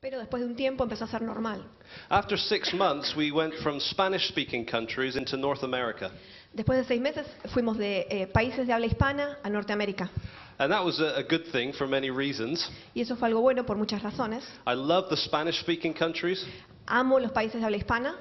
Pero después de un tiempo empezó a ser normal. After 6 months, we went from Spanish-speaking countries into North America. Después de 6 meses fuimos de países de habla hispana a Norteamérica. And that was a good thing for many reasons. Y eso fue algo bueno por muchas razones. I love the Spanish-speaking countries, Amo los países de habla hispana,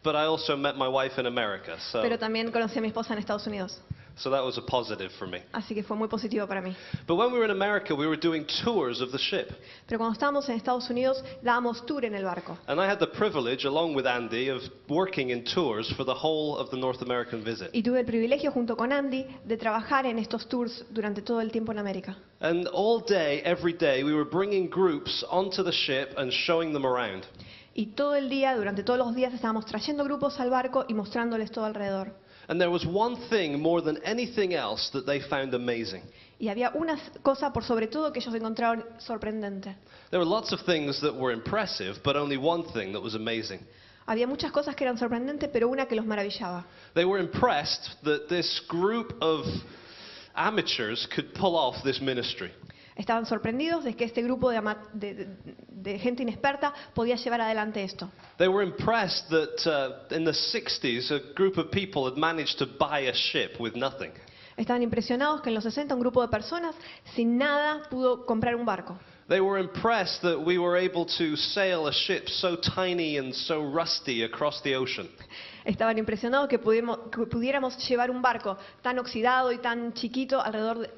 but I also met my wife in America, pero también conocí a mi esposa en Estados Unidos. so that was a positive for me. Así que fue muy positivo para mí. But when we were in America, we were doing tours of the ship. Pero cuando estábamos en Estados Unidos dábamos tour en el barco. And I had the privilege, along with Andy, of working in tours for the whole of the North American visit. Y tuve el privilegio junto con Andy de trabajar en estos tours durante todo el tiempo en América. And all day, every day, we were bringing groups onto the ship and showing them around. Y todo el día, durante todos los días, estábamos trayendo grupos al barco y mostrándoles todo alrededor. And there was one thing more than anything else that they found amazing. Y había una cosa por sobre todo que ellos encontraron sorprendente. There were lots of things that were impressive, but only one thing that was amazing. Había muchas cosas que eran sorprendentes, pero una que los maravillaba. They were impressed that this group of amateurs could pull off this ministry. Estaban sorprendidos de que este grupo de gente inexperta podía llevar adelante esto. They were impressed that in the 60s a group of people had managed to buy a ship with nothing. Estaban impresionados que en los 60 un grupo de personas sin nada pudo comprar un barco. They were impressed that we were able to sail a ship so tiny and so rusty across the ocean. Estaban impresionados que pudiéramos llevar un barco tan oxidado y tan chiquito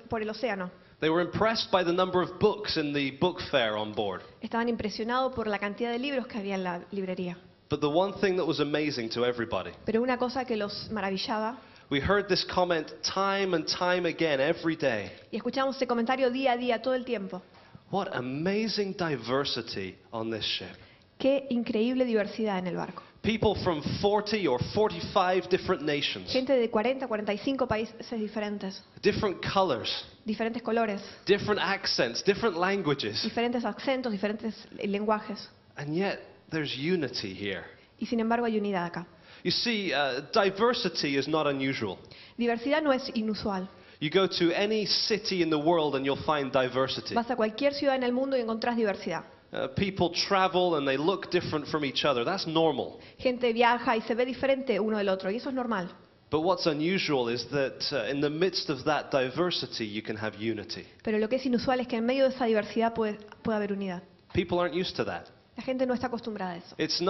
por el océano. They were impressed by the number of books in the book fair on board. Estaban impresionados por la cantidad de libros que había en la librería. But the one thing that was amazing to everybody, Pero una cosa que los maravillaba, we heard this comment time and time again every day. y escuchamos ese comentario día a día, todo el tiempo. What amazing diversity on this ship. Qué increíble diversidad en el barco. People from 40 or 45 different nations. Gente de 40, 45 países diferentes, Different colors, diferentes colores, different accents, different languages. diferentes acentos, diferentes lenguajes. And yet there's unity here. Y sin embargo hay unidad acá. You see, diversity is not unusual. Diversidad no es inusual. You go to any city in the world and you'll find diversity. Vas a cualquier ciudad en el mundo y encontrás diversidad. People travel and they look different from each other. That's normal. Gente viaja y se ve diferente uno del otro, y eso es normal. But what's unusual is that in the midst of that diversity, you can have unity. Pero lo que es inusual es que en medio de esa diversidad puede haber unidad. People aren't used to that. La gente no está acostumbrada a eso. It's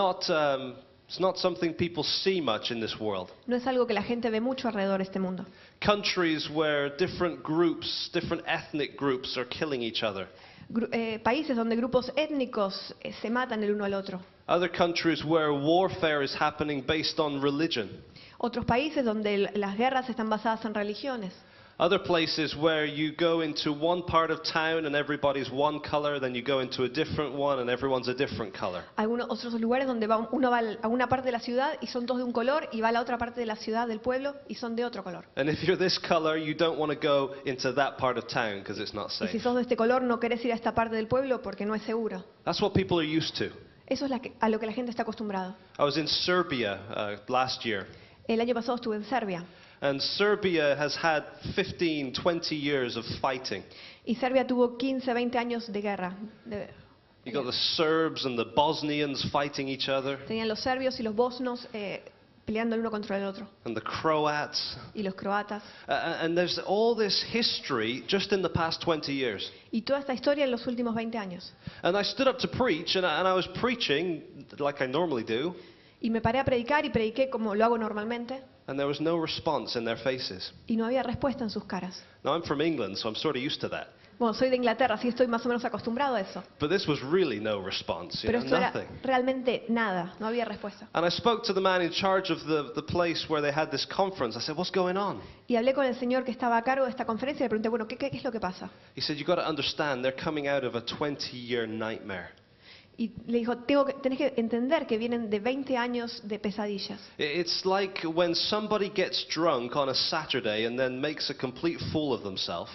not something people see much in this world. No es algo que la gente ve mucho alrededor de este mundo. Countries where different groups, different ethnic groups are killing each other. Países donde grupos étnicos se matan el uno al otro. Other countries where warfare is happening based on religion. Otros países donde las guerras están basadas en religiones. Other places where you go into one part of town and everybody's one color, then you go into a different one and everyone's a different color. Algunos otros lugares donde uno va a una parte de la ciudad y son todos de un color, y va a la otra parte de la ciudad, del pueblo, y son de otro color. And if you're this color, you don't want to go into that part of town because it's not Y si safe. sos de este color no querés ir a esta parte del pueblo porque no es seguro. That's what people are used to. Eso es a lo que la gente está acostumbrada. I was in Serbia last year. El año pasado estuve en Serbia. And Serbia has had 15, 20 years of fighting. Y Serbia tuvo 15, 20 años de guerra. You got the Serbs and the Bosnians fighting each other, Tenían los serbios y los bosnos peleando el uno contra el otro. and the Croats. Y los croatas. And there's all this history just in the past 20 years. Y toda esta historia en los últimos 20 años. And I stood up to preach, and I was preaching like I normally do, Y me paré a predicar y prediqué como lo hago normalmente. and there was no response in their faces. Y no había respuesta en sus caras. Now, I'm from England, so I'm sort of used to that. Bueno, soy de Inglaterra, así estoy más o menos acostumbrado a eso. But this was really no response, Pero esto era nothing. realmente nada, no había respuesta. And I spoke to the man in charge of the place where they had this conference. I said, what's going on? Y hablé con el señor que estaba a cargo de esta conferencia y le pregunté, bueno, ¿qué es lo que pasa? He said, you've got to understand, they're coming out of a 20-year nightmare. Y le dijo, tenés que entender que vienen de 20 años de pesadillas. It's like when somebody gets drunk on a Saturday and then makes a complete fool of themselves.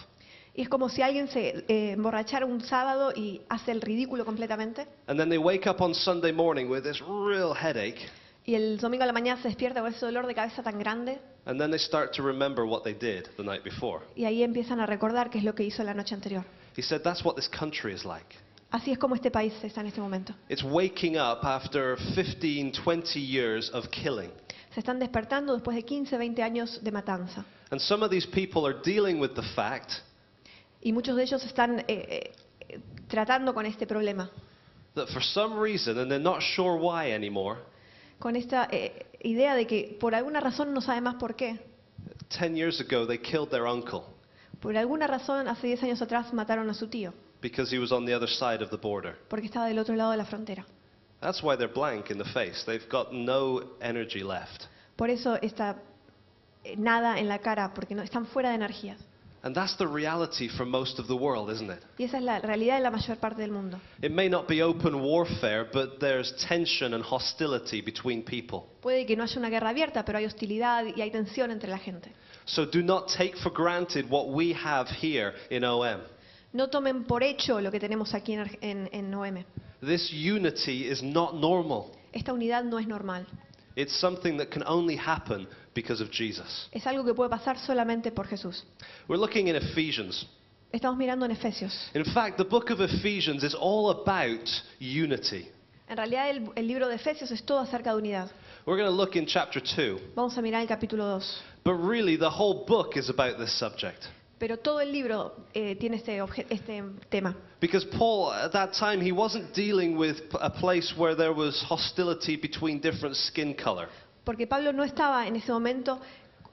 Y es como si alguien se emborrachara un sábado y hace el ridículo completamente. And then they wake up on Sunday morning with this real headache. Y el domingo a la mañana se despierta con ese dolor de cabeza tan grande. And then they start to remember what they did the night before. Y ahí empiezan a recordar qué es lo que hizo la noche anterior. He said, that's what this country is like. Así es como este país está en este momento. It's waking up after 15, 20 years of killing. Se están despertando después de 15, 20 años de matanza. And some of these people are dealing with the fact Y muchos de ellos están tratando con este problema, that for some reason, and they're not sure why anymore, con esta idea de que por alguna razón no sabe más por qué. 10 years ago they killed their uncle Por alguna razón hace 10 años atrás mataron a su tío, because he was on the other side of the border. porque estaba del otro lado de la frontera. That's why they're blank in the face. They've got no energy left. Por eso está nada en la cara, porque no, están fuera de energías. And that's the reality for most of the world, isn't it? Y esa es la realidad de la mayor parte del mundo. It may not be open warfare, but there's tension and hostility between people. Puede que no haya una guerra abierta, pero hay hostilidad y hay tensión entre la gente. So do not take for granted what we have here in OM. No tomen por hecho lo que tenemos aquí en OM. This unity is not normal. Esta unidad no es normal. It's something that can only happen because of Jesus. Es algo que puede pasar solamente por Jesús. We're looking in Ephesians. Estamos mirando en Efesios. In fact, the book of Ephesians is all about unity. En realidad el libro de Efesios es todo acerca de unidad. We're going to look in chapter 2. Vamos a mirar el capítulo 2. But really, the whole book is about this subject. Pero todo el libro tiene este tema. Because Paul, at that time, he wasn't dealing with a place where there was hostility between different skin color. Porque Pablo no estaba en ese momento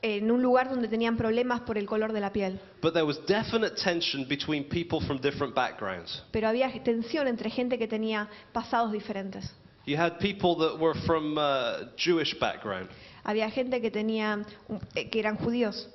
en un lugar donde tenían problemas por el color de la piel. But there was definite tension between people from different backgrounds. Pero había tensión entre gente que tenía pasados diferentes. You had people that were from Jewish background. Había gente que que eran judíos.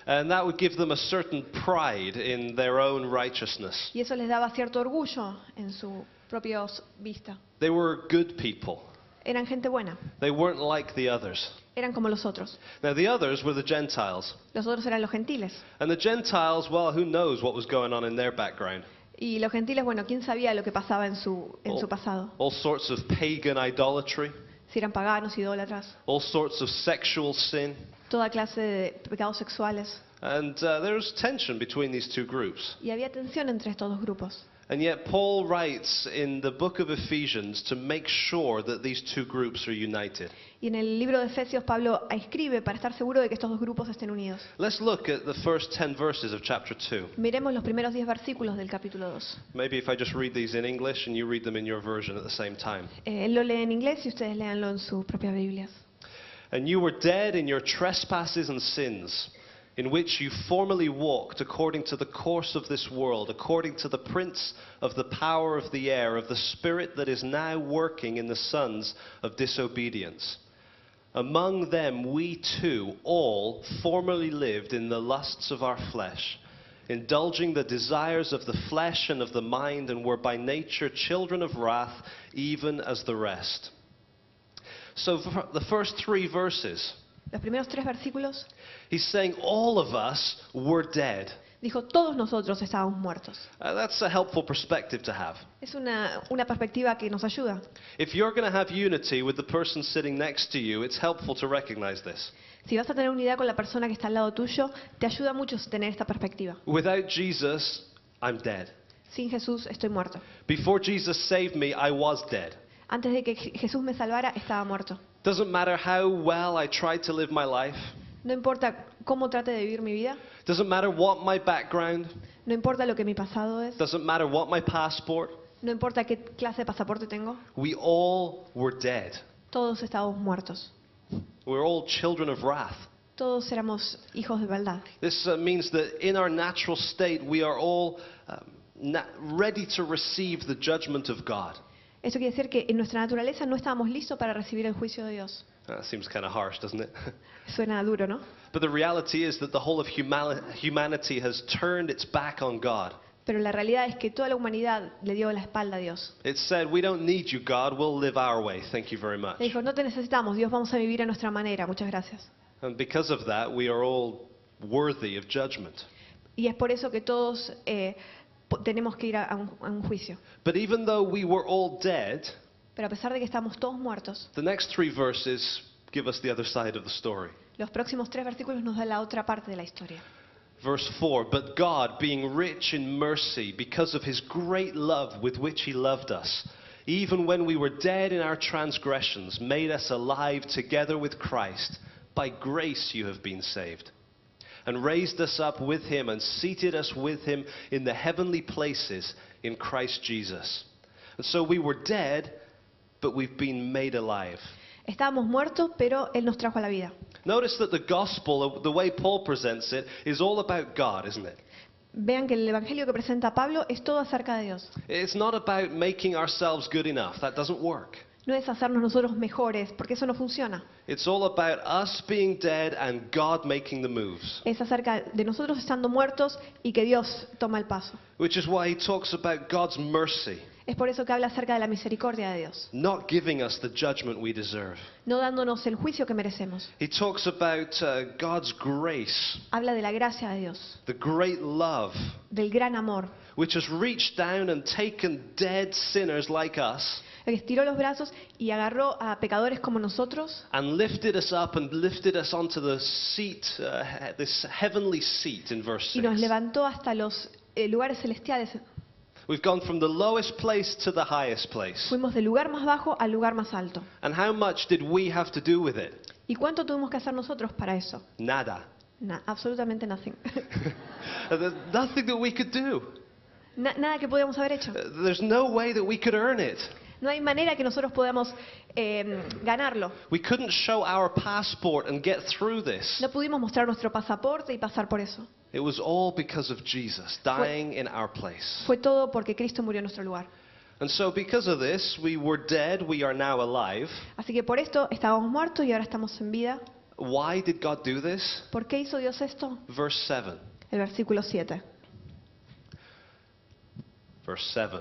And that would give them a certain pride in their own righteousness. Y eso les daba cierto orgullo en su propia vista. They were good people. Eran gente buena. They weren't like the others. Eran como los otros. Now, the others were the Gentiles. Los otros eran los gentiles. And the Gentiles, well, who knows what was going on in their background? Y los gentiles, bueno, ¿quién sabía lo que pasaba en su pasado? All sorts of pagan idolatry, Si eran paganos, idólatras, all sorts of sexual sin. toda clase de pecados sexuales. And there was tension between these two groups. Y había tensión entre estos dos grupos. And yet Paul writes in the book of Ephesians to make sure that these two groups are united. Y en el libro de Efesios Pablo escribe para estar seguro de que estos dos grupos estén unidos. Let's look at the first 10 verses of chapter 2. Miremos los primeros 10 versículos del capítulo 2. Maybe if I just read these in English and you read them in your version at the same time. Él lo lee en inglés y ustedes léanlo en sus propias Biblias. And you were dead in your trespasses and sins, in which you formerly walked according to the course of this world, according to the prince of the power of the air, of the spirit that is now working in the sons of disobedience. Among them we too all formerly lived in the lusts of our flesh, indulging the desires of the flesh and of the mind, and were by nature children of wrath, even as the rest. So for the first 3 verses, Los primeros 3 versículos he's saying all of us were dead. dijo, todos nosotros estábamos muertos. That's a helpful perspective to have. Es una perspectiva que nos ayuda. If you're going to have unity with the person sitting next to you, it's helpful to recognize this. Si vas a tener unidad con la persona que está al lado tuyo, te ayuda mucho tener esta perspectiva. Without Jesus, I'm dead. Sin Jesús estoy muerto. Before Jesus saved me, I was dead. Antes de que Jesús me salvara, estaba muerto. Doesn't matter how well I tried to live my life. No importa cómo trate de vivir mi vida, Doesn't matter what my background. no importa lo que mi pasado es, Doesn't matter what my passport. no importa qué clase de pasaporte tengo, We all were dead. todos estábamos muertos. We're all children of wrath. Todos éramos hijos de maldad. This means that in our natural state, we are all ready to receive the judgment of God. Esto quiere decir que en nuestra naturaleza no estábamos listos para recibir el juicio de Dios. That seems kind of harsh, doesn't it? Suena duro, ¿no? But the reality is that the whole of humanity has turned its back on God. Pero la realidad es que toda la humanidad le dio la espalda a Dios. It said, we don't need you, God. We'll live our way. Thank you very much. Le dijo, no te necesitamos, Dios, vamos a vivir a nuestra manera. Muchas gracias. And because of that, we are all worthy of judgment. Y es por eso que todos tenemos que ir a un juicio. But even though we were all dead, Pero a pesar de que estamos todos muertos, the next 3 verses give us the other side of the story. los próximos 3 versículos nos dan la otra parte de la historia. Verse 4, but God, being rich in mercy, because of his great love with which he loved us, even when we were dead in our transgressions, made us alive together with Christ. By grace you have been saved. And raised us up with him and seated us with him in the heavenly places in Christ Jesus. And so we were dead, but we've been made alive. Estábamos muertos, pero Él nos trajo a la vida. Notice that the gospel, the way Paul presents it, is all about God, isn't it? Vean que el evangelio que presenta Pablo es todo acerca de Dios. It's not about making ourselves good enough. That doesn't work. No es hacernos nosotros mejores, porque eso no funciona. It's all about us being dead and God making the moves. Es acerca de nosotros estando muertos y que Dios toma el paso. Which is why he talks about God's mercy, Es por eso que habla acerca de la misericordia de Dios, not giving us the judgment we deserve. no dándonos el juicio que merecemos. He talks about God's grace, Habla de la gracia de Dios, the great love, del gran amor, which has reached down and taken dead sinners like us que estiró los brazos y agarró a pecadores como nosotros and lifted us up and lifted us onto the seat, this heavenly seat in verse y nos 6. levantó hasta los lugares celestiales. We've gone from the lowest place to the highest place. Fuimos del lugar más bajo al lugar más alto. And how much did we have to do with it? ¿Y cuánto tuvimos que hacer nosotros para eso? Nada. Absolutamente nothing. There's nothing that we could do. Nada que podíamos haber hecho. There's no way that we could earn it. No hay manera que nosotros podamos ganarlo. We couldn't show our passport and get through this. No pudimos mostrar nuestro pasaporte y pasar por eso. It was all because of Jesus dying in our place. Fue todo porque Cristo murió en nuestro lugar. And so because of this, we were dead, we are now alive. Así que por esto estábamos muertos y ahora estamos en vida. Why did God do this? ¿Por qué hizo Dios esto? Verse 7. El versículo 7. Verse 7.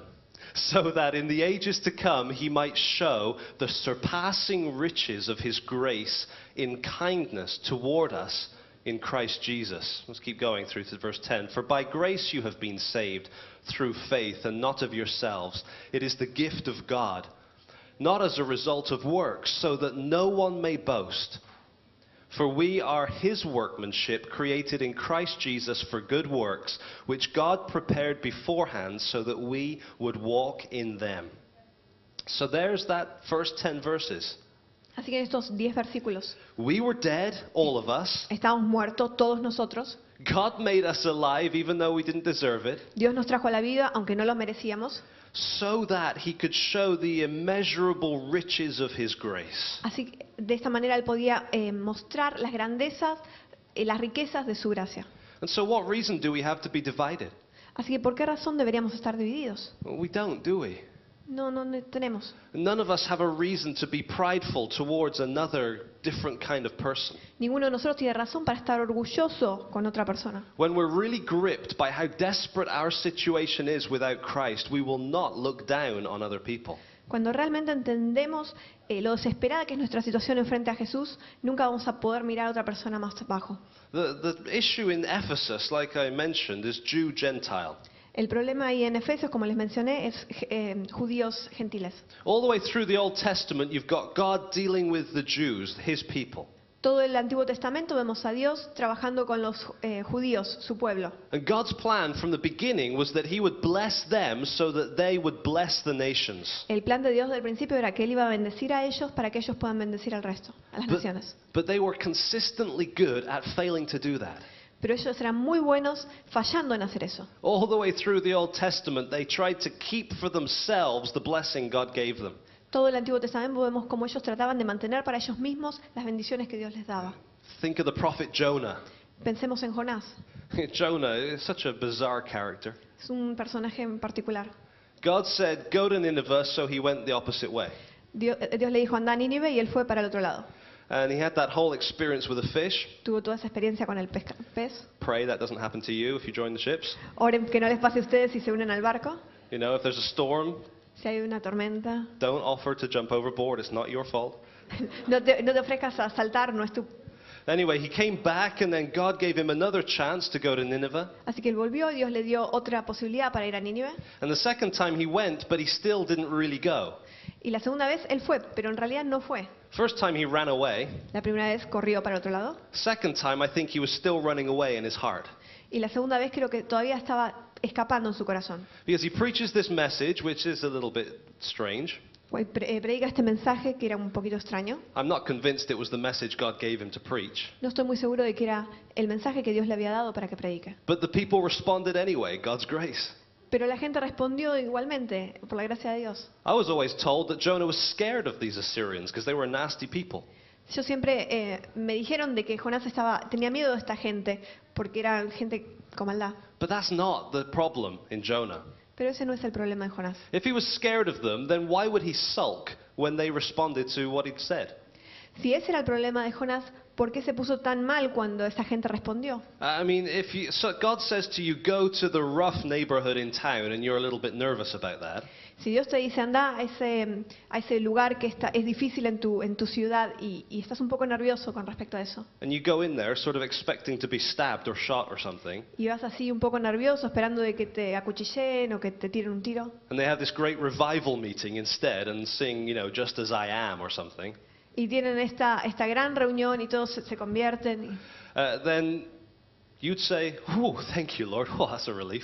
So that in the ages to come he might show the surpassing riches of his grace in kindness toward us in Christ Jesus. Let's keep going through to verse 10. For by grace you have been saved through faith, and not of yourselves. It is the gift of God, not as a result of works, so that no one may boast. For we are his workmanship, created in Christ Jesus for good works, which God prepared beforehand so that we would walk in them. So there's that first 10 verses. Así que en estos 10 versículos We were dead, all of us. estábamos muertos todos nosotros. God made us alive even though we didn't deserve it, Dios nos trajo a la vida aunque no lo merecíamos. so that he could show the immeasurable riches of his grace. Así que de esta manera Él podía mostrar las grandezas, las riquezas de su gracia. And so what reason do we have to be divided? Así que ¿por qué razón deberíamos estar divididos? Well, we don't, do we? No tenemos. None of us have a reason to be prideful towards another different kind of person. Ninguno de nosotros tiene razón para estar orgulloso con otra persona. When we're really gripped by how desperate our situation is without Christ, we will not look down on other people. Cuando realmente entendemos lo desesperada que es nuestra situación en frente a Jesús, nunca vamos a poder mirar a otra persona más bajo. The issue in Ephesus, like I mentioned, is Jew-Gentile. El problema ahí en Efesios, como les mencioné, es judíos gentiles. All the way through the Old Testament, you've got God dealing with the Jews, his people. Todo el Antiguo Testamento vemos a Dios trabajando con los judíos, su pueblo. And God's plan from the beginning was that he would bless them so that they would bless the nations. El plan de Dios del principio era que Él iba a bendecir a ellos para que ellos puedan bendecir al resto, a las naciones. But they were consistently good at failing to do that. Pero ellos eran muy buenos fallando en hacer eso. All the way through the Old Testament, they tried to keep for themselves the blessing God gave them. Todo el Antiguo Testamento vemos cómo ellos trataban de mantener para ellos mismos las bendiciones que Dios les daba. Think of the prophet Jonah. Pensemos en Jonás. Jonah is such a bizarre character. Es un personaje en particular. God said, go to Nineveh, so he went the opposite way. Dios le dijo anda a Nínive y él fue para el otro lado. And he had that whole experience with a fish. Tuvo toda esa experiencia con el pez. Pray that doesn't happen to you if you join the ships. Oren que no les pase a ustedes si se unen al barco. You know, if there's a storm, Si hay una tormenta, don't offer to jump overboard. It's not your fault. no te ofrezcas a saltar, no es tu. Anyway, he came back and then God gave him another chance to go to Nineveh. Así que él volvió y Dios le dio otra posibilidad para ir a Nínive. And the second time he went, but he still didn't really go. Y la segunda vez él fue, pero en realidad no fue. First time he ran away. La primera vez corrió para el otro lado. Second time I think he was still running away in his heart. Y la segunda vez creo que todavía estaba escapando en su corazón. Because he preaches this message, which is a little bit strange. Predica este mensaje que era un poquito extraño. I'm not convinced it was the message God gave him to preach. No estoy muy seguro de que era el mensaje que Dios le había dado para que predique. But the people responded anyway, God's grace. Pero la gente respondió igualmente, por la gracia de Dios. I was always told that Jonah was scared of these Assyrians because they were nasty people. Yo siempre me dijeron de que Jonás tenía miedo de esta gente porque eran gente con maldad. But that's not the problem in Jonah. Pero ese no es el problema de Jonás. If he was scared of them, then why would he sulk when they responded to what he'd said? Si ese era el problema de Jonás, ¿por qué se puso tan mal cuando esa gente respondió? I mean, so God says to you, go to the rough neighborhood in town, and you're a little bit nervous about that. Si Dios te dice anda a ese lugar que es difícil en tu ciudad y estás un poco nervioso con respecto a eso. And you go in there sort of expecting to be stabbed or shot or something. Y vas así un poco nervioso esperando de que te acuchillen o que te tiren un tiro. And they have this great revival meeting instead and sing, just as I am or something. Y tienen esta gran reunión y todos se convierten. Then you'd say, thank you, Lord. Oh, that's a relief.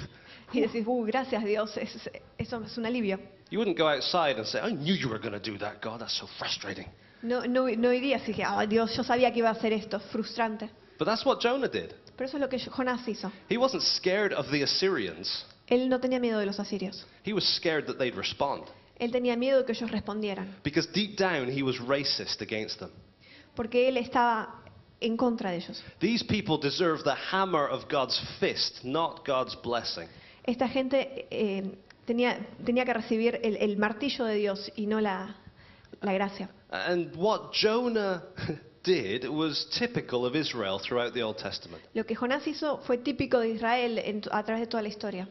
Y decís, gracias Dios, eso es un alivio. You wouldn't go outside and say, I knew you were going to do that, God. That's so frustrating. No irías y dije, Dios, yo sabía que iba a hacer esto, frustrante. But that's what Jonah did. Pero eso es lo que Jonás hizo. He wasn't scared of the Assyrians. Él no tenía miedo de los asirios. He was scared that they'd respond. Él tenía miedo de que ellos respondieran. Because deep down, he was racist against them. Porque él estaba en contra de ellos. These people deserve the hammer of God's fist, not God's blessing. Esta gente tenía que recibir el martillo de Dios y no la gracia. And what Jonah did was typical of Israel throughout the Old Testament. Lo que Jonás hizo fue típico de Israel a través de toda la historia.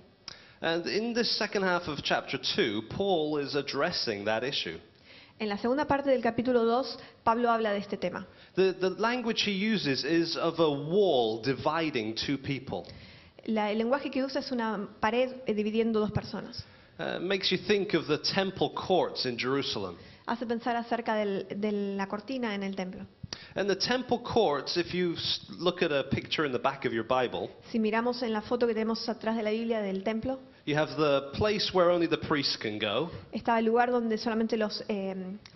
And in this second half of chapter 2, Paul is addressing that issue. En la segunda parte del capítulo 2, Pablo habla de este tema. The language he uses is of a wall dividing two people. El lenguaje que usa es una pared dividiendo dos personas. Makes you think of the temple courts in Jerusalem. Hace pensar acerca de la cortina en el templo. And the temple courts, if you look at a picture in the back of your Bible, Si miramos en la foto que tenemos atrás de la Biblia del templo, you have the place where only the priests can go, estaba el lugar donde solamente los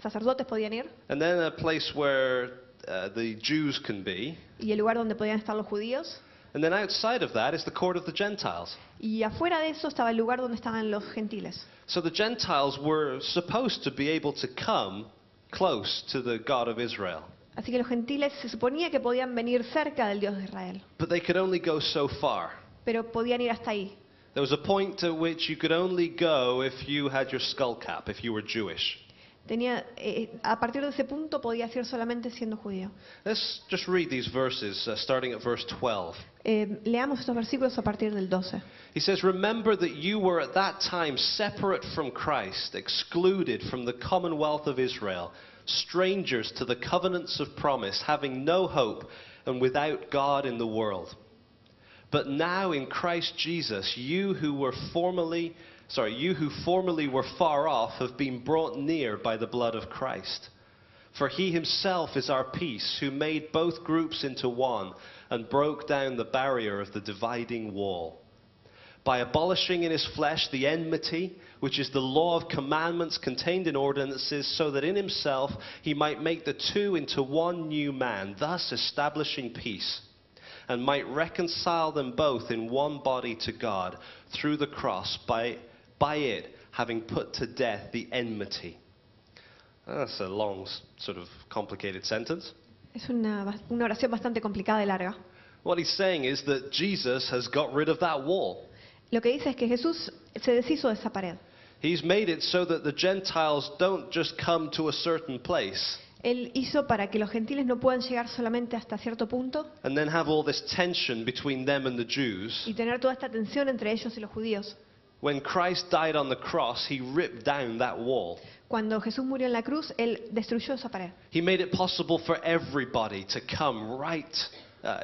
sacerdotes podían ir and then a place where the Jews can be, y el lugar donde podían estar los judíos. and then outside of that is the court of the Gentiles. Y afuera de eso estaba el lugar donde estaban los gentiles. So the Gentiles were supposed to be able to come close to the God of Israel, Así que los gentiles se suponía que podían venir cerca del Dios de Israel, but they could only go so far. pero podían ir hasta ahí. There was a point at which you could only go if you had your skull cap, if you were Jewish. A partir de ese punto podías ir solamente siendo judío. Let's just read these verses, starting at verse 12. Leamos estos versículos a partir del 12. He says, "Remember that you were at that time separate from Christ, excluded from the commonwealth of Israel, strangers to the covenants of promise, having no hope and without God in the world. But now in Christ Jesus, you who formerly were far off have been brought near by the blood of Christ. For he himself is our peace, who made both groups into one and broke down the barrier of the dividing wall, by abolishing in his flesh the enmity, which is the law of commandments contained in ordinances, so that in himself he might make the two into one new man, thus establishing peace, and might reconcile them both in one body to God through the cross, by it having put to death the enmity." That's a long, sort of complicated sentence. Es una oración bastante complicada y larga. What he's saying is that Jesus has got rid of that wall. Lo que dice es que Jesús se deshizo de esa pared. He's made it so that the Gentiles don't just come to a certain place Él hizo para que los gentiles no puedan llegar solamente hasta cierto punto and then have all this tension between them and the Jews. y tener toda esta tensión entre ellos y los judíos. When Christ died on the cross, he ripped down that wall. Cuando Jesús murió en la cruz, Él destruyó esa pared. He made it possible for everybody to come right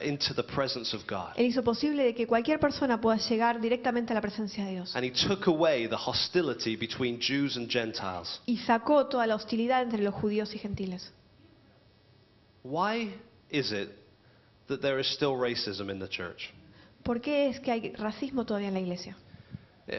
into the presence of God. Él hizo posible de que cualquier persona pueda llegar directamente a la presencia de Dios. And he took away the hostility between Jews and Gentiles. Y sacó toda la hostilidad entre los judíos y gentiles. Why is it that there is still racism in the church? ¿Por qué es que hay racismo todavía en la iglesia?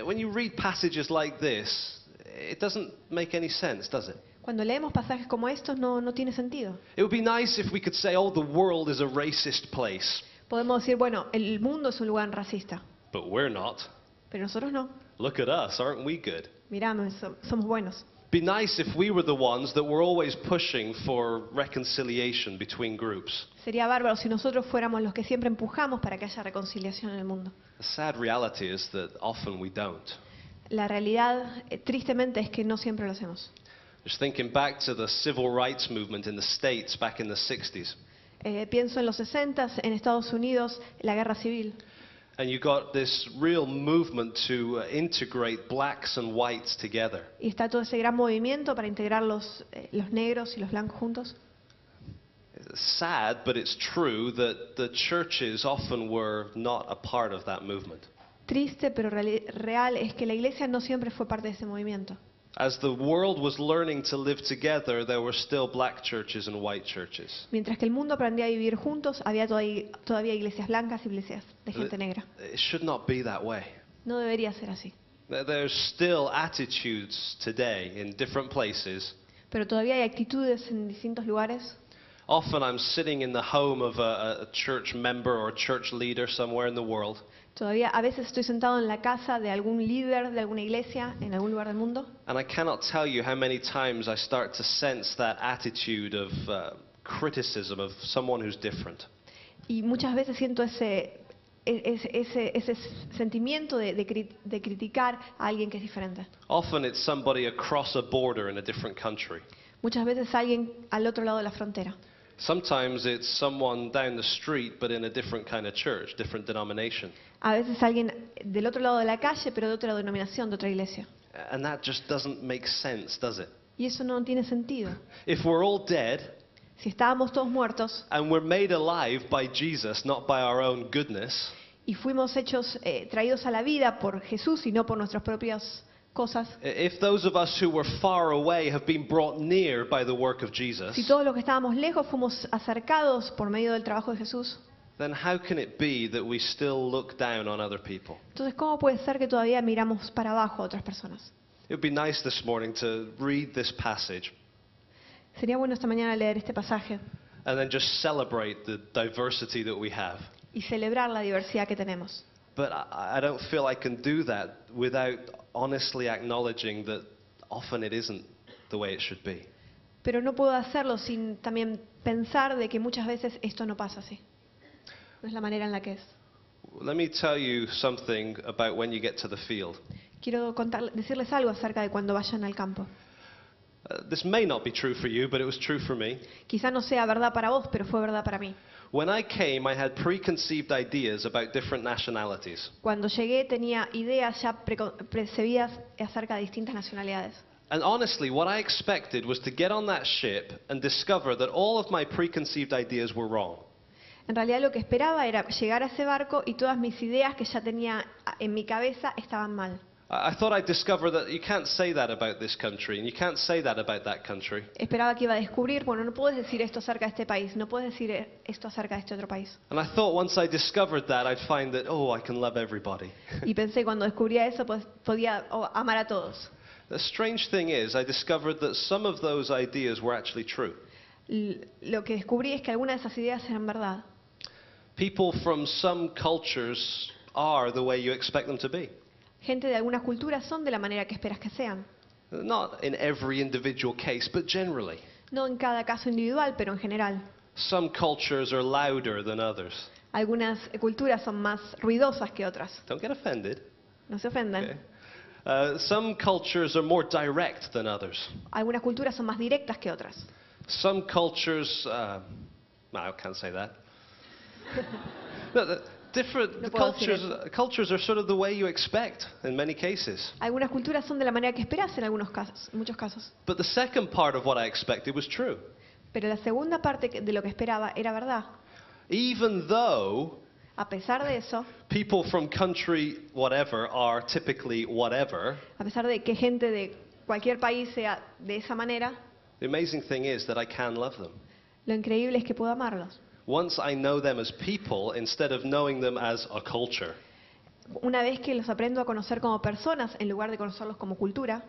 When you read passages like this, it doesn't make any sense, does it? Cuando leemos pasajes como estos no tiene sentido. It would be nice if we could say, oh, the world is a racist place, Podemos decir, bueno, el mundo es un lugar racista, but we're not. pero nosotros no. Look at us, aren't we good? Miramos, somos buenos. Be nice if we were the ones that were always pushing for reconciliation between groups. Sería bárbaro si nosotros fuéramos los que siempre empujamos para que haya reconciliación en el mundo. The sad reality is that often we don't. La realidad, tristemente, es que no siempre lo hacemos. Just thinking back to the civil rights movement in the States back in the 60s. Pienso en los 60s, en Estados Unidos, la guerra civil. And you got this real movement to integrate blacks and whites together. Y está todo ese gran movimiento para integrar los negros y los blancos juntos. It's sad, but it's true that the churches often were not a part of that movement. Triste, pero real, es que la iglesia no siempre fue parte de ese movimiento. As the world was learning to live together, there were still black churches and white churches. Mientras que el mundo aprendía a vivir juntos, había todavía iglesias blancas y iglesias de gente negra. It should not be that way. No debería ser así. There's still attitudes today in different places. Pero todavía hay actitudes en distintos lugares. Often I'm sitting in the home of a church member or a church leader somewhere in the world. Todavía a veces estoy sentado en la casa de algún líder de alguna iglesia en algún lugar del mundo. And I cannot tell you how many times I start to sense that attitude of criticism of someone who's different. Y muchas veces siento ese sentimiento de criticar a alguien que es diferente. Often it's somebody across a border in a different country. Muchas veces alguien al otro lado de la frontera. Sometimes it's someone down the street but in a different kind of church, different denomination. A veces alguien del otro lado de la calle, pero de otra denominación, de otra iglesia. And that just doesn't make sense, does it? Y eso no tiene sentido. If we're all dead Si estábamos todos muertos and we're made alive by Jesus, not by our own goodness, y fuimos traídos a la vida por Jesús y no por nuestras propias cosas, if those of us who were far away have been brought near by the work of Jesus, si todos los que estábamos lejos fuimos acercados por medio del trabajo de Jesús, then how can it be that we still look down on other people? entonces ¿cómo puede ser que todavía miramos para abajo a otras personas? It would be nice this morning to read this passage Sería bueno esta mañana leer este pasaje and then just celebrate the diversity that we have. y celebrar la diversidad que tenemos. But I don't feel I can do that without honestly acknowledging that often it isn't the way it should be. Pero no puedo hacerlo sin también pensar de que muchas veces esto no pasa así. No es la manera en la que es. Let me tell you something about when you get to the field. Quiero decirles algo acerca de cuando vayan al campo. This may not be true for you, but it was true for me. Quizá no sea verdad para vos, pero fue verdad para mí. When I came, I had preconceived ideas about different nationalities. Cuando llegué tenía ideas ya preconcebidas acerca de distintas nacionalidades. And honestly, what I expected was to get on that ship and discover that all of my preconceived ideas were wrong. En realidad lo que esperaba era llegar a ese barco y todas mis ideas que ya tenía en mi cabeza estaban mal. I thought I'd discover that you can't say that about this country and you can't say that about that country. Esperaba que iba a descubrir, bueno, no puedes decir esto acerca de este país, no puedes decir esto acerca de este otro país. And I thought once I discovered that, I'd find that, oh, I can love everybody. Y pensé cuando descubría eso, pues podía amar a todos. The strange thing is, I discovered that some of those ideas were actually true. Lo que descubrí es que algunas de esas ideas eran verdad. People from some cultures are the way you expect them to be. Gente de algunas culturas son de la manera que esperas que sean. Not in every individual case, but generally. No en cada caso individual, pero en general. Some cultures are louder than others. Algunas culturas son más ruidosas que otras. Don't get offended. No se ofendan. Okay. Some cultures are more direct than others. Algunas culturas son más directas que otras. Some cultures, no, I can't say that. No, different No puedo decir cultures are sort of the way you expect in many cases. Algunas culturas son de la manera que esperas en algunos casos, en muchos casos. But the second part of what I expected was true. Pero la segunda parte de lo que esperaba era verdad. Even though A pesar de eso, people from country whatever are typically whatever, a pesar de que gente de cualquier país sea de esa manera, the amazing thing is that I can love them. lo increíble es que puedo amarlos. once I know them as people instead of knowing them as a culture, Una vez que los aprendo a conocer como personas en lugar de conocerlos como cultura,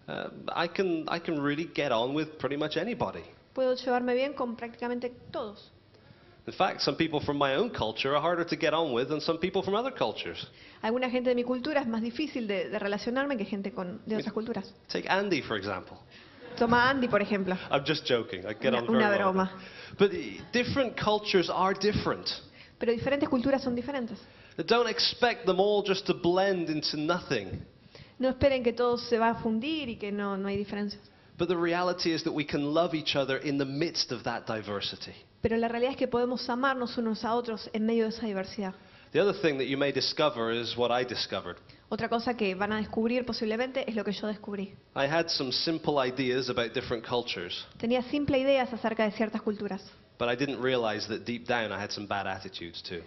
I can really get on with pretty much anybody. puedo llevarme bien con prácticamente todos. In fact, some people from my own culture are harder to get on with than some people from other cultures. Alguna gente de mi cultura es más difícil de relacionarme que gente de otras culturas. Take Andy, for example. Toma a Andy, por ejemplo. I'm just joking. I get on very Una well with broma. him. But different cultures are different. Pero diferentes culturas son diferentes. Don't expect them all just to blend into nothing. No esperen que todo se va a fundir y que no hay diferencias. But the reality is that we can love each other in the midst of that diversity. Pero la realidad es que podemos amarnos unos a otros en medio de esa diversidad. The other thing that you may discover is what I discovered. Otra cosa que van a descubrir posiblemente es lo que yo descubrí. I had some simple ideas about different cultures, Tenía simple ideas acerca de ciertas culturas, but I didn't realize that deep down I had some bad attitudes too.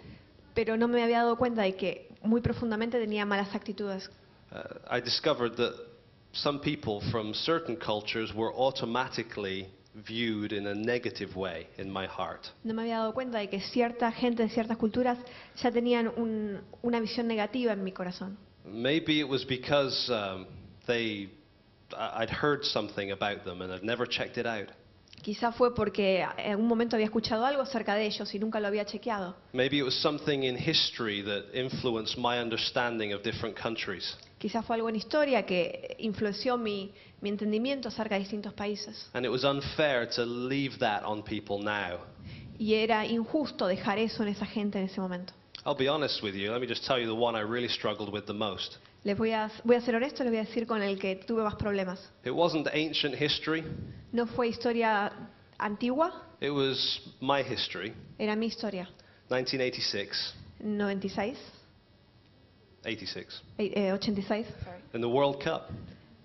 pero no me había dado cuenta de que muy profundamente tenía malas actitudes. I discovered that some people from certain cultures were automatically viewed in a negative way in my heart. No me había dado cuenta de que cierta gente de ciertas culturas ya tenían una visión negativa en mi corazón. Maybe it was because I'd heard something about them and I'd never checked it out. Quizá fue porque en algún momento había escuchado algo acerca de ellos y nunca lo había chequeado. Maybe it was something in history that influenced my understanding of different countries. Quizá fue algo en historia que influenció mi entendimiento acerca de distintos países. And it was unfair to leave that on people now. Y era injusto dejar eso en esa gente en ese momento. I'll be honest with you. Let me just tell you the one I really struggled with the most. Voy a ser honesto, les voy a decir con el que tuve más problemas. It wasn't ancient history. No fue historia antigua, It was my history. era mi historia. 1986. 96, 86. 86, sorry, In the World Cup.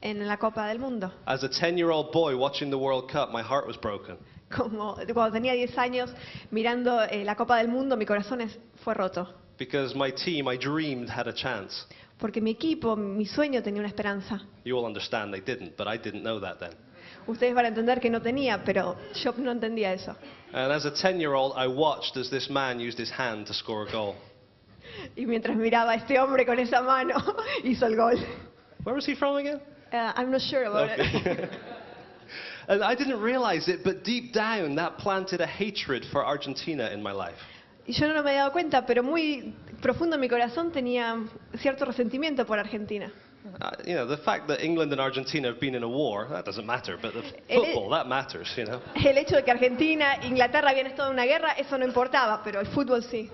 en la Copa del Mundo. As a 10-year-old boy watching the World Cup, my heart was broken. Cuando tenía 10 años mirando la Copa del Mundo, mi corazón fue roto. Because my team, I dreamed, had a chance. Porque mi equipo, mi sueño tenía una esperanza. You will understand they didn't, but I didn't know that then. Ustedes van a entender que no tenía, pero yo no entendía eso. And as a 10-year-old, I watched as this man used his hand to score a goal. Y mientras miraba a este hombre con esa mano, hizo el gol. Where was he from again? I'm not sure about it. Okay. And I didn't realize it, but deep down that planted a hatred for Argentina in my life. Y yo no me había dado cuenta, pero muy profundo en mi corazón tenía cierto resentimiento por Argentina. You know, the fact that England and Argentina have been in a war, that doesn't matter, but the football, that matters, you know. El hecho de que Argentina e Inglaterra habían estado en una guerra, eso no importaba, pero el fútbol sí.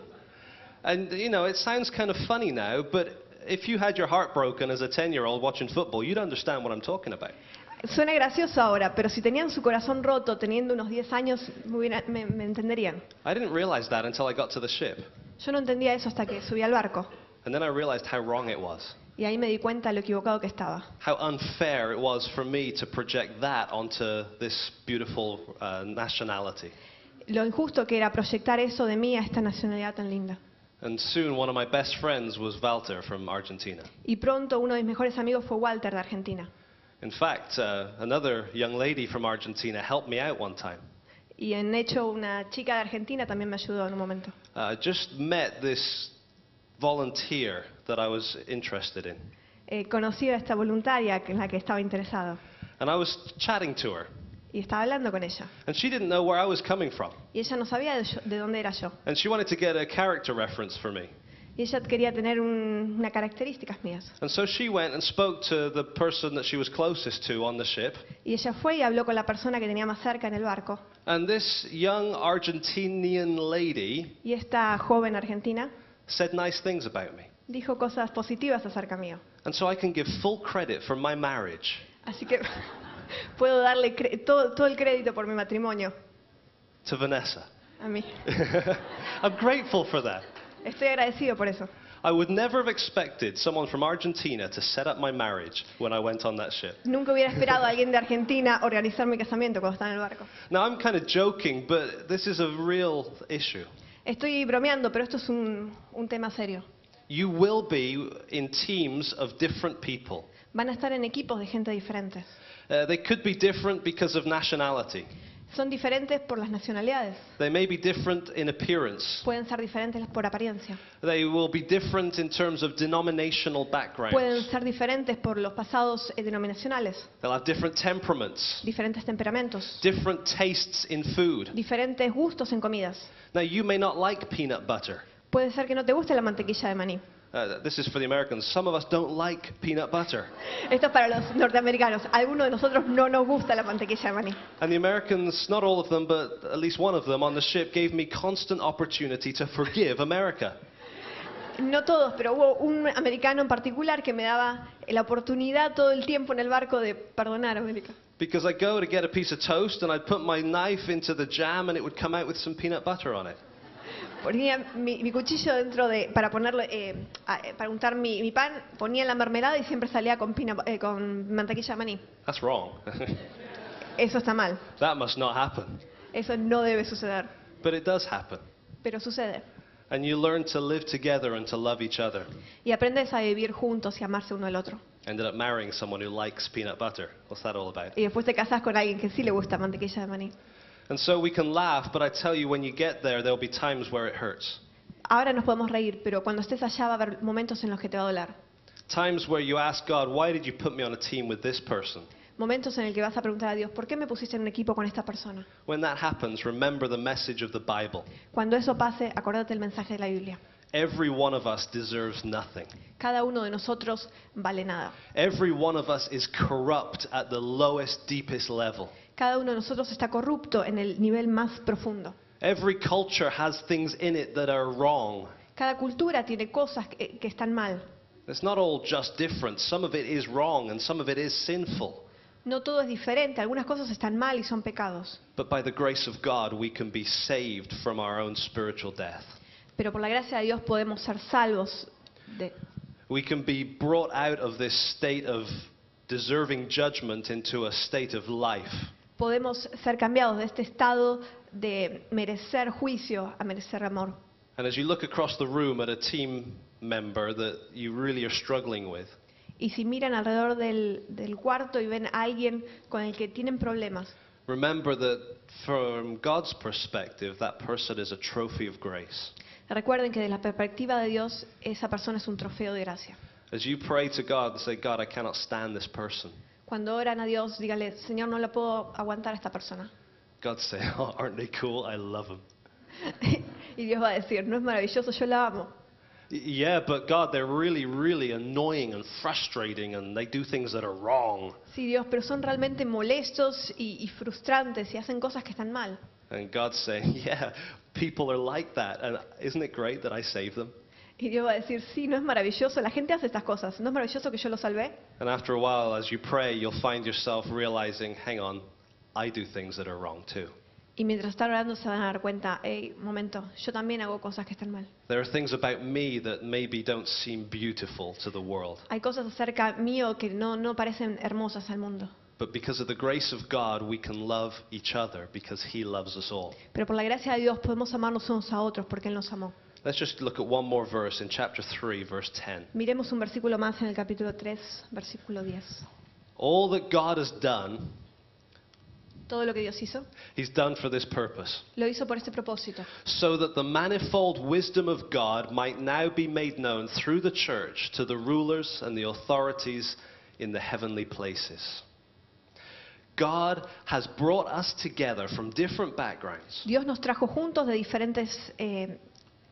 And, you know, it sounds kind of funny now, but if you had your heart broken as a 10-year-old watching football, you'd understand what I'm talking about. Suena gracioso ahora, pero si tenían su corazón roto teniendo unos 10 años, me entenderían. I didn't realize that until I got to the ship. Yo no entendía eso hasta que subí al barco. And then I realized how wrong it was. Y ahí me di cuenta de lo equivocado que estaba. How unfair it was for me to project that onto this beautiful nationality. Lo injusto que era proyectar eso de mí a esta nacionalidad tan linda. And soon one of my best friends was Walter from Argentina. Y pronto uno de mis mejores amigos fue Walter de Argentina. In fact, another young lady from Argentina helped me out one time. Y en hecho una chica de Argentina también me ayudó en un momento. Just met this volunteer that I was interested in. Conocí a esta voluntaria en la que estaba interesado. And I was chatting to her. Y estaba hablando con ella. And she didn't know where I was coming from. Y ella no sabía de dónde era yo. And she wanted to get a character reference for me. Y ella quería tener unas características mías. And so she went and spoke to the person that she was closest to on the ship. Y ella fue y habló con la persona que tenía más cerca en el barco. And this young Argentinian lady Y esta joven argentina said nice things about me. dijo cosas positivas acerca mío. And so I can give full credit for my marriage Así que puedo darle todo el crédito por mi matrimonio to Vanessa. a mí. I'm grateful for that. Estoy agradecido por eso. I would never have expected someone from Argentina to set up my marriage when I went on that ship. Nunca hubiera esperado a alguien de Argentina organizar mi casamiento cuando estaba en el barco. Now I'm kind of joking, but this is a real issue. Estoy bromeando, pero esto es un tema serio. You will be in teams of different people. Van a estar en equipos de gente diferente. They could be different because of nationality. Son diferentes por las nacionalidades. They may be different in appearance. Pueden ser diferentes por apariencia. They will be different in terms of denominational Pueden backgrounds. ser diferentes por los pasados denominacionales. They'll have different temperaments, Diferentes temperamentos. different tastes in food. Diferentes gustos en comidas. Now, you may not like peanut butter. Puede ser que no te guste la mantequilla de maní. This is for the Americans. Some of us don't like peanut butter. Esto es para los norteamericanos. A algunos de nosotros no nos gusta la mantequilla de maní. And the Americans, not all of them, but at least one of them on the ship, gave me constant opportunity to forgive America. No todos, pero hubo un americano en particular que me daba la oportunidad todo el tiempo en el barco de perdonar a América. Because I'd go to get a piece of toast and I'd put my knife into the jam and it would come out with some peanut butter on it. Ponía mi cuchillo dentro para ponerlo, para untar mi pan, ponía la mermelada y siempre salía con mantequilla de maní. That's wrong. Eso está mal. That must not happen. Eso no debe suceder. But it does happen. Pero sucede. And you learn to live together and to love each other. Y aprendes a vivir juntos y amarse uno al otro. Ended up marrying someone who likes peanut butter. What's that all about? Y después te casas con alguien que sí le gusta mantequilla de maní. And so we can laugh, but I tell you, when you get there, there'll be times where it hurts. Ahora nos podemos reír, pero cuando estés allá va a haber momentos en los que te va a doler. Times where you ask God, why did you put me on a team with this person? Momentos en el que vas a preguntar a Dios, ¿por qué me pusiste en un equipo con esta persona? When that happens, remember the message of the Bible. Cuando eso pase, acuérdate el mensaje de la Biblia. Every one of us deserves nothing. Cada uno de nosotros vale nada. Every one of us is corrupt at the lowest, deepest level. Cada uno de nosotros está corrupto en el nivel más profundo. Every culture has things in it that are wrong. Cada cultura tiene cosas que están mal. It's not all just different. Some of it is wrong and some of it is sinful. No todo es diferente, algunas cosas están mal y son pecados. But by the grace of God, we can be saved from our own spiritual death. Pero por la gracia de Dios podemos ser salvos de... We can be brought out of this state of deserving judgment into a state of life. Podemos ser cambiados de este estado de merecer juicio a merecer amor. And as you look across the room at a team member that you really are struggling with, Y si miran alrededor del cuarto y ven a alguien con el que tienen problemas, remember that from God's perspective, that person is a trophy of grace. recuerden que desde la perspectiva de Dios, esa persona es un trofeo de gracia. As you pray to God and say, God, I cannot stand this person, Cuando oran a Dios, dígale, Señor, no la puedo aguantar a esta persona. God say, oh, aren't they cool? I love them. Y Dios va a decir, no es maravilloso, yo la amo. Yeah, but God, they're really, really annoying and frustrating and they do things that are wrong. Sí, Dios, pero son realmente molestos y frustrantes y hacen cosas que están mal. And God's saying, yeah, people are like that. And isn't it great that I saved them? Y Dios va a decir, sí, no es maravilloso, la gente hace estas cosas, no es maravilloso que yo los salvé. And after a while, as you pray, you'll find yourself realizing, hang on, I do things that are wrong too. Y mientras están orando se van a dar cuenta, hey, momento, yo también hago cosas que están mal. There are things about me that maybe don't seem beautiful to the world. Hay cosas acerca mío que no parecen hermosas al mundo. But because of the grace of God, we can love each other because He loves us all. Pero por la gracia de Dios podemos amarnos unos a otros porque Él nos amó. Let's just look at one more verse in chapter 3, verse 10. Miremos un versículo más en el capítulo 3, versículo 10. All that God has done, Todo lo que Dios hizo, He's done for this purpose, lo hizo por este propósito, so that the manifold wisdom of God might now be made known through the church to the rulers and the authorities in the heavenly places. God has brought us together from different backgrounds, Dios nos trajo juntos de diferentes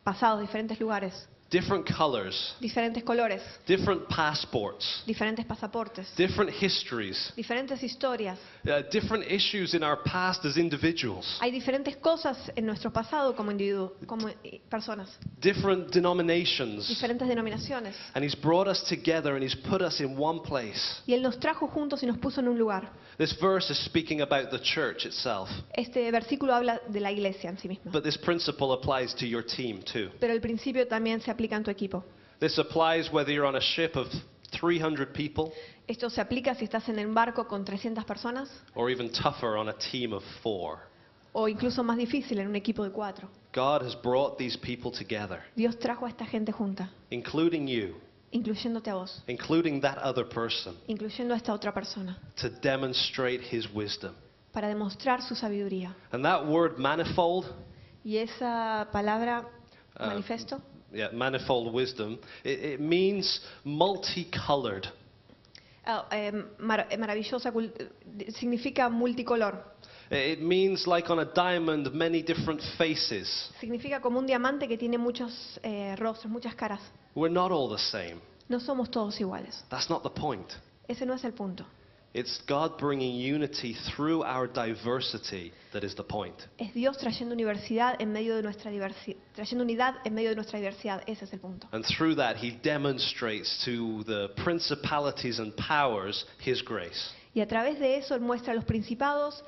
pasados, diferentes lugares, different colors, diferentes colores, different passports, diferentes pasaportes, different histories, diferentes historias. different issues in our past as individuals, Hay diferentes cosas en nuestro pasado como individuos, como personas, different denominations. diferentes denominaciones. And He's brought us together and He's put us in one place. Y Él nos trajo juntos y nos puso en un lugar. This verse is speaking about the church itself, Este versículo habla de la iglesia en sí misma. but this principle applies to your team too. Pero el principio también se aplica en tu equipo. This applies whether you're on a ship of 300 people Esto se aplica si estás en un barco con 300 personas or even tougher on a team of 4. o incluso más difícil en un equipo de 4. God has brought these people together, Dios trajo a esta gente junta, including you, incluyéndote a vos, including that other person, incluyendo a esta otra persona, to demonstrate His wisdom. para demostrar su sabiduría. And that word manifold, Y esa palabra, Uh, manifiesto, manifold wisdom, it means multicolored. maravillosa, significa multicolor. It means like on a diamond, many different faces. Significa como un diamante que tiene muchos rostros, muchas caras. We're not all the same. No somos todos iguales. That's not the point. Ese no es el punto. It's God bringing unity through our diversity that is the point. Es Dios trayendo universidad en medio de nuestra diversidad, trayendo unidad en medio de nuestra diversidad. Ese es el punto. And through that, He demonstrates to the principalities and powers His grace. Y a través de eso Él muestra a los principados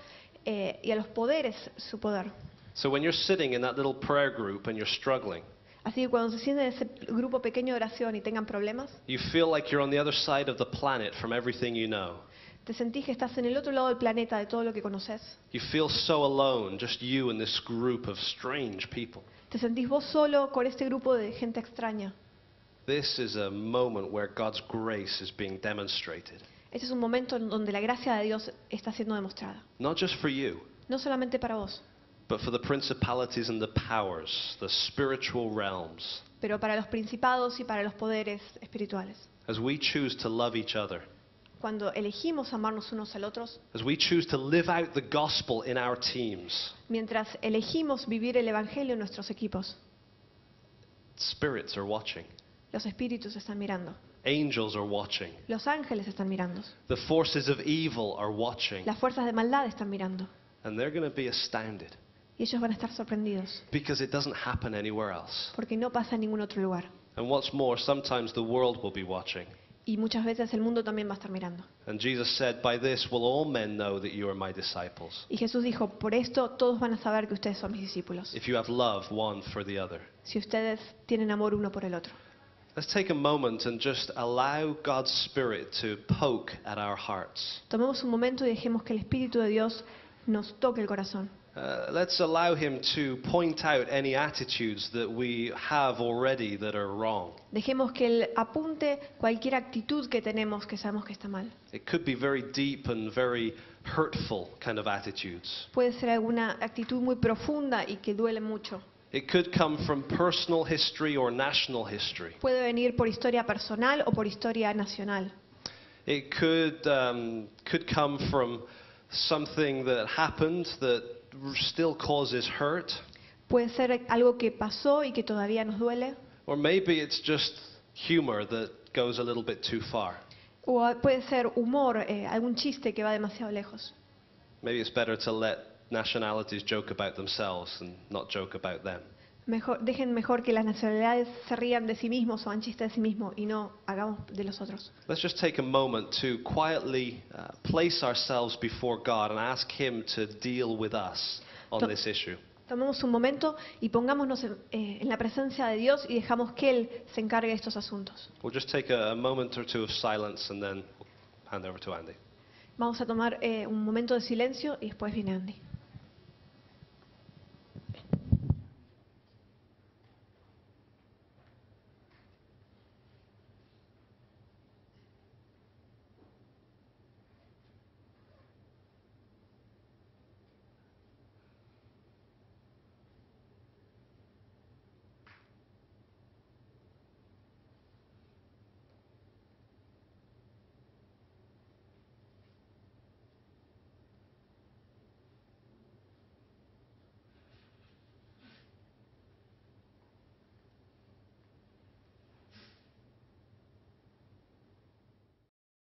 y a los poderes su poder. So when you're sitting in that little prayer group and you're struggling, Así que cuando se sienten en ese grupo pequeño de oración y tengan problemas, you feel like you're on the other side of the planet from everything you know. te sentís que estás en el otro lado del planeta de todo lo que conoces. You feel so alone, just you and this group of strange people. Te sentís vos solo con este grupo de gente extraña. This is a moment where God's grace is being demonstrated. Este es un momento en donde la gracia de Dios está siendo demostrada. Not just for you, No solamente para vos, but for the principalities and the powers, the spiritual realms, pero para los principados y para los poderes espirituales. as we choose to love each other, Cuando elegimos amarnos unos al otros, as we choose to live out the gospel in our teams, mientras elegimos vivir el Evangelio en nuestros equipos, spirits are watching, los espíritus están mirando, angels are watching, los ángeles están mirando, the forces of evil are watching, las fuerzas de maldad están mirando, and they're going to be astounded y ellos van a estar sorprendidos, because it doesn't happen anywhere else. porque no pasa en ningún otro lugar. And what's more, sometimes the world will be watching. Y muchas veces el mundo también va a estar mirando. And Jesus said, "By this will all men know that you are my disciples, Y Jesús dijo, por esto todos van a saber que ustedes son mis discípulos, if you have love one for the other." si ustedes tienen amor uno por el otro. Let's take a moment and just allow God's Spirit to poke at our hearts. Tomemos un momento y dejemos que el Espíritu de Dios nos toque el corazón. Let's allow Him to point out any attitudes that we have already that are wrong. Dejemos que Él apunte cualquier actitud que tenemos que sabemos que está mal. It could be very deep and very hurtful kind of attitudes. Puede ser alguna actitud muy profunda y que duele mucho. It could come from personal history or national history. Puede venir por historia personal o por historia nacional. It could come from something that happened that still causes hurt. Puede ser algo que pasó y que todavía nos duele. Or maybe it's just humor that goes a little bit too far. O puede ser humor, algún chiste que va demasiado lejos. Maybe it's better to let nationalities joke about themselves and not joke about them. Dejen mejor que las nacionalidades se rían de sí mismos o hagan chistes de sí mismos y no hagamos de los otros. Let's just take a moment to quietly place ourselves before God and ask Him to deal with us on this issue. Tomemos un momento y pongámonos en la presencia de Dios y dejamos que Él se encargue de estos asuntos. We'll just take a moment or two of silence and then hand over to Andy. Vamos a tomar un momento de silencio y después viene Andy.